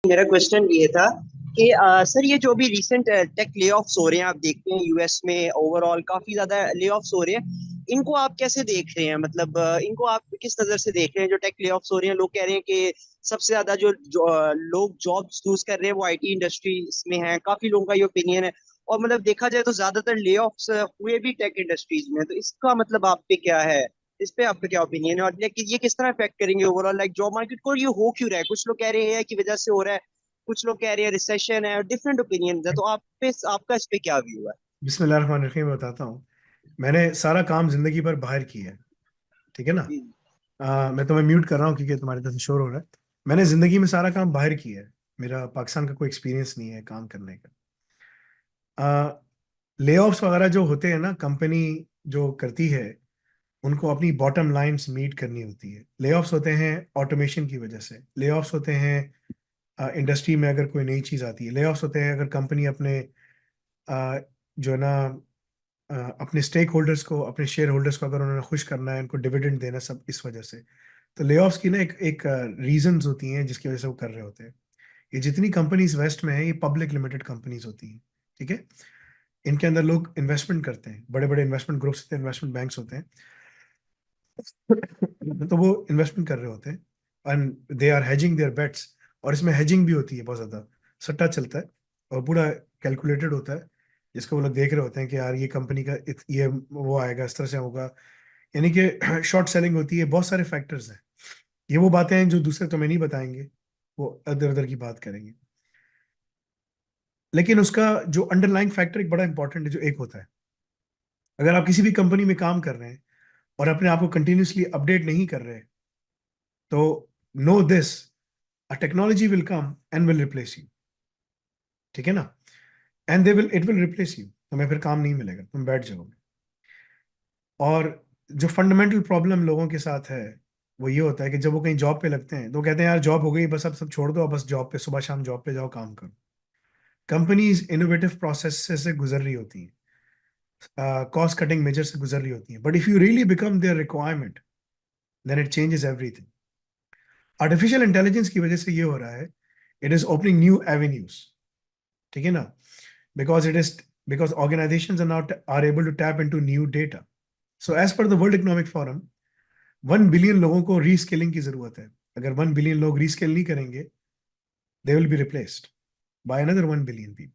मेरा क्वेश्चन ये था कि सर ये जो भी रिसेंट टेक लेऑफ्स हो रहे हैं, आप देखते हैं यूएस में ओवरऑल काफी ज्यादा लेऑफ्स हो रहे हैं। इनको आप कैसे देख रहे हैं? मतलब इनको आप किस नजर से देख रहे हैं जो टेक लेऑफ्स हो रहे हैं? लोग कह रहे हैं कि सबसे ज्यादा लोग जॉब्स लूज कर रहे हैं वो आईटी इंडस्ट्रीज में हैं, काफी लोगों का ये ओपिनियन है। और मतलब देखा जाए तो ज्यादातर लेऑफ्स हुए भी टेक इंडस्ट्रीज में, तो इसका मतलब आप पे क्या है? इस पे आपका क्या ओपिनियन है, और लेकिन ये किस तरह अफेक्ट करेंगे ओवरऑल लाइक जॉब मार्केट को? और ये हो क्यों रहा है? कुछ लोग कह रहे हैं कि वजह से हो रहा है, कुछ लोग कह रहे हैं रिसेशन है, और डिफरेंट ओपिनियन है। तो आपका इस पे क्या व्यू है? बिस्मिल्लाहिर्रहमानिर्रहीम बताता हूँ। मैंने सारा काम जिंदगी भर बाहर किया है। ठीक है ना। जी। मैं तुम्हें म्यूट कर रहा हूँ क्योंकि तुम्हारे तरफ से शोर हो रहा है। मैंने जिंदगी में सारा काम बाहर किया है। मेरा पाकिस्तान का कोई एक्सपीरियंस नहीं है काम करने का। ले ऑफ्स वगैरह जो होते हैं ना, कंपनी जो करती है उनको अपनी बॉटम लाइंस मीट करनी होती है। ले ऑफ्स होते हैं ऑटोमेशन की वजह से। ले ऑफ्स होते हैं इंडस्ट्री में अगर कोई नई चीज़ आती है। ले ऑफ्स होते हैं अगर कंपनी अपने जो है ना अपने स्टेक होल्डर्स को, अपने शेयर होल्डर्स को अगर उन्होंने खुश करना है, उनको डिविडेंड देना, सब इस वजह से। तो ले ऑफ्स की ना एक एक रीजंस होती हैं जिसकी वजह से वो कर रहे होते हैं। ये जितनी कंपनीज वेस्ट में है ये पब्लिक लिमिटेड कंपनीज होती हैं। ठीक है। इनके अंदर लोग इन्वेस्टमेंट करते हैं, बड़े बड़े इन्वेस्टमेंट ग्रुप्स होते हैं, इन्वेस्टमेंट बैंक्स होते हैं। तो वो इन्वेस्टमेंट कर रहे होते हैं and they are hedging their bets. और इसमें हेजिंग भी होती है, बहुत ज्यादा सट्टा चलता है और पूरा कैलकुलेटेड होता है, जिसको वो लोग देख रहे होते हैं कि यार ये कंपनी का ये वो आएगा, इस तरह से होगा। यानी कि शॉर्ट सेलिंग होती है। बहुत सारे फैक्टर्स हैं। ये वो बातें हैं जो दूसरे तुम्हें नहीं बताएंगे, वो अदर अदर की बात करेंगे। लेकिन उसका जो अंडरलाइंग फैक्टर एक बड़ा इंपॉर्टेंट है जो एक होता है। अगर आप किसी भी कंपनी में काम कर रहे हैं और अपने आप को कंटिन्यूसली अपडेट नहीं कर रहे, तो know this, a technology will come and will replace you. ठीक है ना। And they will it will replace you. तुम्हें फिर काम नहीं मिलेगा, तुम बैठ जाओगे। और जो फंडामेंटल प्रॉब्लम लोगों के साथ है वो ये होता है कि जब वो कहीं जॉब पे लगते हैं तो वो कहते हैं यार जॉब हो गई, बस अब सब छोड़ दो, अब बस जॉब पे सुबह शाम जॉब पे जाओ, काम करो। कंपनीज इनोवेटिव प्रोसेस से गुजर रही होती हैं, कॉस्ट कटिंग मेजर से गुजर रही होती हैं, but if you really become their requirement then it changes everything. Artificial intelligence की वजह से ये हो रहा है, it is opening new avenues. ठीक है ना। Because it is because organizations are not are able to tap into new data. So as per the world economic forum, 1 billion लोगों को रीस्किलिंग की जरूरत है। अगर 1 बिलियन लोग रीस्किल नहीं करेंगे, दे will be replaced by another 1 billion people.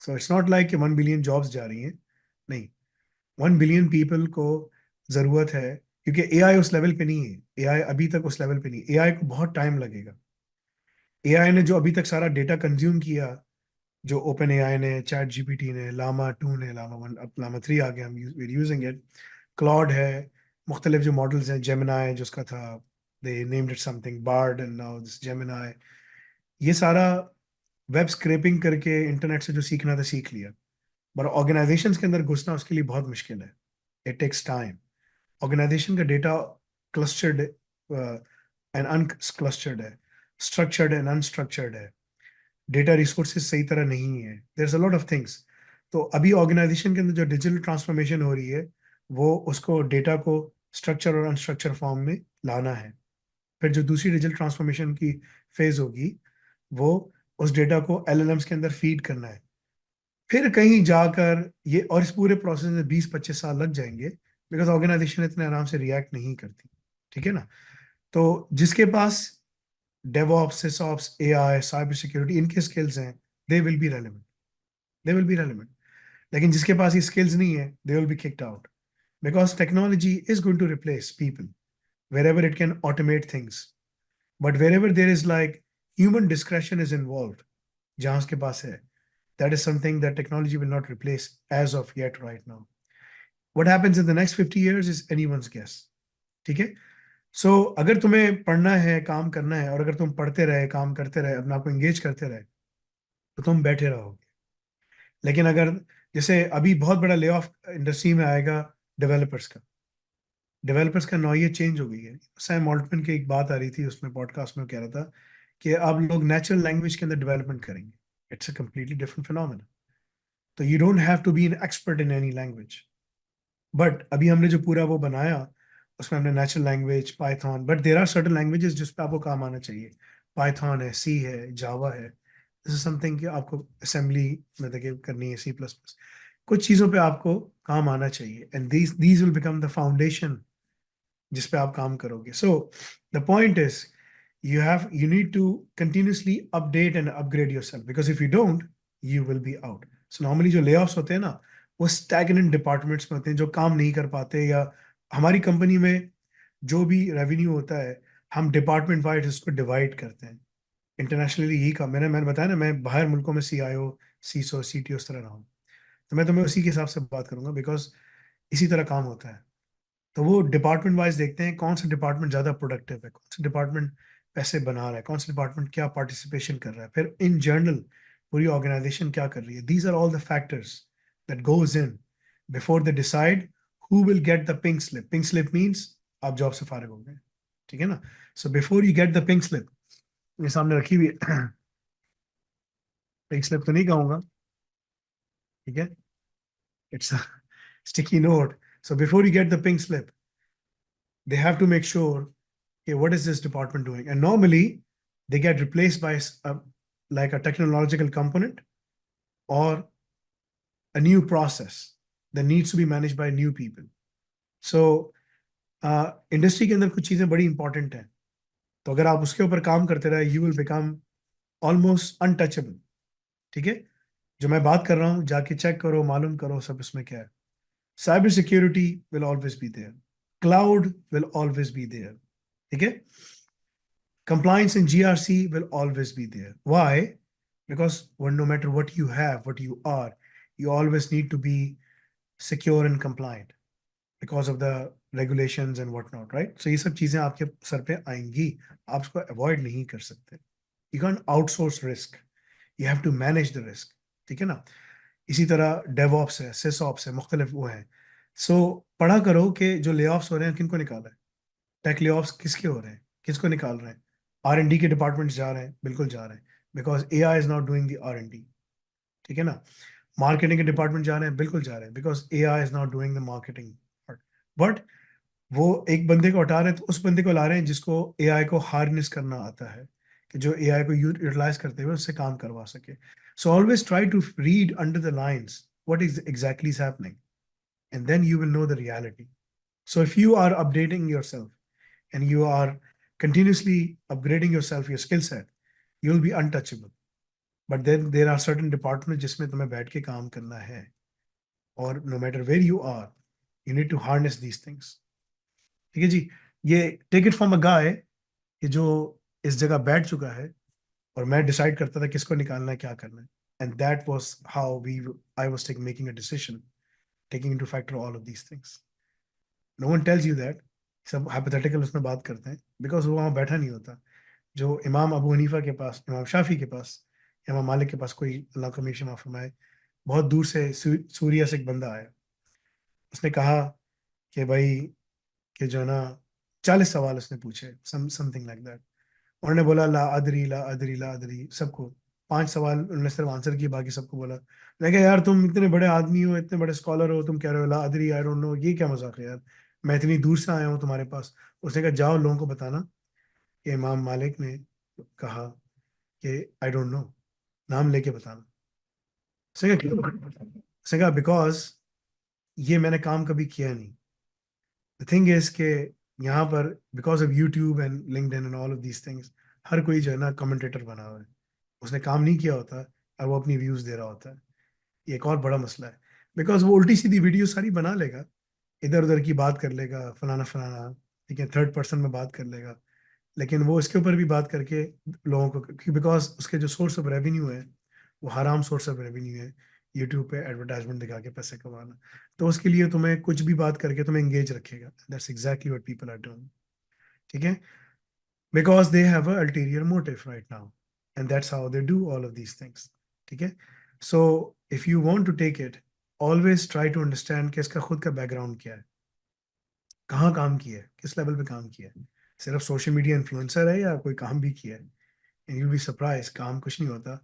So it's not like कि 1 बिलियन जॉब्स जा रही हैं, नहीं। 1 बिलियन पीपल को जरूरत है, क्योंकि एआई उस लेवल पे नहीं है। एआई अभी तक उस लेवल पे नहीं। एआई को बहुत टाइम लगेगा। एआई ने जो अभी तक सारा डेटा कंज्यूम किया, जो ओपन एआई ने, चैट जीपीटी ने, लामा 2 ने, लामा 1, अब लामा 3 आ गया, हम यूजिंग इट। क्लॉड है, मुख्तलिफ जो मॉडल्स हैं, जेमिनाई जिसका था, they named it something, Bard and now this Gemini. ये सारा वेब स्क्रैपिंग करके इंटरनेट से जो सीखना था सीख लिया। पर ऑर्गेनाइजेशंस के अंदर घुसना उसके लिए बहुत मुश्किल है। It takes time. ऑर्गेनाइजेशन का डेटा क्लस्टर्ड एंड अनक्लस्टर्ड है, स्ट्रक्चर्ड एंड अनस्ट्रक्चर्ड है। डेटा रिसोर्सेज सही तरह नहीं है, there is a lot of things. तो अभी ऑर्गेनाइजेशन के अंदर जो डिजिटल ट्रांसफॉर्मेशन हो रही है, वो उसको डेटा को स्ट्रक्चर और अनस्ट्रक्चर फॉर्म में लाना है। फिर जो दूसरी डिजिटल ट्रांसफॉर्मेशन की फेज होगी, वो उस डेटा को एलएलएम्स के अंदर फीड करना है। फिर कहीं जाकर ये, और इस पूरे प्रोसेस में 20-25 साल लग जाएंगे, बिकॉज ऑर्गेनाइजेशन इतने आराम से रिएक्ट नहीं करती। ठीक है ना। तो जिसके पास DevOps, SysOps, AI, cyber security, इनके स्किल्स हैं, they will be relevant. They will be relevant. लेकिन जिसके पास ये स्किल्स नहीं है, they will be kicked out. Because technology is going to replace people wherever it can automate things, but wherever there is like human discretion is involved, जहां उसके पास है, that is something that technology will not replace as of yet right now. What happens in the next 50 years is anyone's guess. ठीक है। सो अगर तुम्हें पढ़ना है, काम करना है, और अगर तुम पढ़ते रहे, काम करते रहे, अपने आप को एंगेज करते रहे, तो तुम बैठे रहोगे। लेकिन अगर, जैसे अभी बहुत बड़ा ले ऑफ इंडस्ट्री में आएगा डेवलपर्स का। डेवलपर्स का नौयत चेंज हो गई है। सैम ऑल्टमैन की एक बात आ रही थी उसमें, पॉडकास्ट में कह रहा था कि अब लोग नेचुरल लैंग्वेज के अंदर डेवलपमेंट करेंगे। It's a completely different phenomena. तो you don't have to be an expert in any language. But अभी हमने जो पूरा वो बनाया, उसमें हमने natural language, Python, but there are certain languages जिस पे आपको काम आना चाहिए। पाइथन है, सी है, जावा है, दिस इज समथिंग कि आपको असेंबली मतलब कि करनी है, सी प्लस प्लस, कुछ चीज़ों पे आपको काम आना चाहिए, and these will become the foundation जिस पे आप काम करोगे. So the point is you need to continuously update and upgrade yourself, because if you don't, you will be out. So normally जो layoffs होते हैं ना, वो stagnant departments में होते हैं, जो काम नहीं कर पाते, या हमारी कंपनी में जो भी रेवेन्यू होता है हम डिपार्टमेंट वाइज इसको डिवाइड करते हैं. इंटरनेशनली यही काम, मैंने बताया ना, मैं बाहर मुल्कों में CIO, CISO, CTO उस तरह रहा हूँ, तो मैं तुम्हें उसी के हिसाब से बात करूंगा, बिकॉज इसी तरह काम होता है. तो वो डिपार्टमेंट वाइज देखते हैं कौन सा डिपार्टमेंट ज़्यादा प्रोडक्टिव है, कौन सा डिपार्टमेंट पैसे बना रहा है, कौन सा डिपार्टमेंट क्या पार्टिसिपेशन कर रहा है, फिर इन जनरल पूरी ऑर्गेनाइजेशन क्या कर रही है. These are all the factors that goes in before they decide who will get the pink slip. Pink slip means आप जॉब से फारिग हो गए, ठीक है ना. So before you get the pink slip, मेरे सामने रखी हुई है, पिंक स्लिप तो नहीं कहूंगा, ठीक है, it's sticky note. So before you get the pink slip, they have to make sure, okay, what is this department doing? And normally they get replaced by like a technological component or a new process that needs to be managed by new people. So industry के अंदर कुछ चीज़ें बड़ी important हैं, तो अगर आप उसके ऊपर काम करते रहे, you will become almost untouchable. ठीक है, जो मैं बात कर रहा हूँ जाके चेक करो, मालूम करो सब इसमें क्या है. Cyber security will always be there, cloud will always be there, ठीक है. Compliance and GRC will always be there. Why? Because when no matter what you have, what you are, you always need to be secure and compliant because of the regulations and whatnot, right? So ये सब चीजें आपके sir पे आएंगी, आप उसको avoid नहीं कर सकते. You can't outsource risk. You have to manage the risk. ठीक है ना. इसी तरह DevOps है, SysOps है, मुख्तलिफ वो हैं. So पढ़ा करो कि जो layoffs हो रहे हैं किनको निकाला है, टेक लेऑफ्स किसके हो रहे हैं, किसको निकाल रहे हैं. R&D के डिपार्टमेंट्स जा रहे हैं, बिल्कुल जा रहे हैं, because AI is not doing the R&D, ठीक है ना. मार्केटिंग के डिपार्टमेंट जा रहे हैं, बिल्कुल जा रहे हैं, because AI is not doing the marketing part. But वो एक बंदे को हटा रहे हैं तो उस बंदे को ला रहे हैं जिसको AI को हार्नेस करना आता है, कि जो AI को यूटिलाइज करते हुए उससे काम करवा सके. So always try to read under the lines what is exactly is happening, and then you will know the reality. So if you are updating yourself and you are continuously upgrading yourself, your skill set, you'll be untouchable. But then there are certain departments जिसमें तुम्हें बैठ के काम करना है, और no matter where you are, you need to harness these things. ठीक है जी. ये take it from a guy कि जो इस जगह बैठ चुका है, और मैं डिसाइड करता था किसको निकालना है, क्या करना है. And that was how I was making a decision, taking into factor all of these things. No one tells you that. सब hypothetical उसमें बात करते हैं, because वो वहाँ बैठा नहीं होता. जो इमाम अबू हनीफा के पास, इमाम शाफी के पास, इमाम मालिक के पास कोई, अल्लाह का हमेशा माफ फरमाए, बहुत दूर से सूरिया से एक बंदा आया. उसने कहा कि भाई, कि जो है ना 40 सवाल उसने पूछे, समथिंग लाइक दैट. उन्होंने बोला ला अदरी ला अदरी ला अदरी, सबको 5 सवाल उन्होंने सिर्फ आंसर किए, बाकी सबको बोला. मैं कहा यार तुम इतने बड़े आदमी हो, इतने बड़े स्कॉलर हो, तुम कह रहे हो ला अदरी, आई डोंट नो, ये क्या मजाक है यार, मैं इतनी दूर से आया हूँ तुम्हारे पास. उसने कहा जाओ लोगों को बताना कि इमाम मालिक ने कहा कि आई डोंट नो, नाम लेके बताना. उसने कहा बिकॉज ये मैंने काम कभी किया नहीं. द थिंग इज के यहाँ पर because of YouTube and LinkedIn and all of these things, हर कोई जो है ना कमेंटेटर बना हुआ है, उसने काम नहीं किया होता और वो अपनी व्यूज दे रहा होता है. ये एक और बड़ा मसला है, बिकॉज वो उल्टी सीधी वीडियो सारी बना लेगा, इधर उधर की बात कर लेगा, फलाना फलाना, ठीक है, थर्ड पर्सन में बात कर लेगा, लेकिन वो इसके ऊपर भी बात करके लोगों को, बिकॉज उसके जो सोर्स ऑफ रेवेन्यू है वो हराम सोर्स ऑफ रेवेन्यू है, यूट्यूब पे एडवर्टाइजमेंट दिखा के पैसे कमाना. तो उसके लिए तुम्हें कुछ भी बात करके तुम्हें एंगेज रखेगा. That's exactly what people are doing, ठीक है, because they have a ulterior motive right now, and that's how they do all of these things. ठीक है. So if you want to take it, always try to understand कि इसका खुद का background क्या है, कहाँ काम किया है, किस लेवल पे काम किया है, सिर्फ सोशल मीडिया इन्फ्लुएंसर है या कोई काम भी किया है. एंड यू बी सरप्राइज, काम कुछ नहीं होता.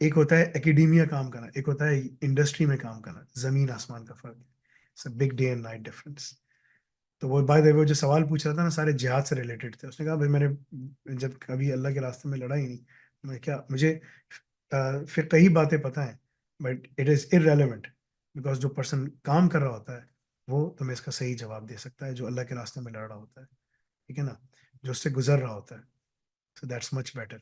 एक होता है एकेडेमिया काम करना, एक होता है इंडस्ट्री में काम करना, जमीन आसमान का फर्क है. It's a big day and night difference. तो वो बाय द वे वो जो सवाल पूछ रहा था ना सारे जिहाद से रिलेटेड थे। उसने कहा भाई मैंने जब कभी अल्लाह के रास्ते में लड़ा ही नहीं, मैं क्या मुझे फिर कई बातें पता है, but it is irrelevant, because जो पर्सन काम कर रहा होता है वो तुम्हें इसका सही जवाब दे सकता है, जो अल्लाह के रास्ते में लड़ रहा होता है, ठीक है ना, जो उससे गुजर रहा होता है। So that's much better.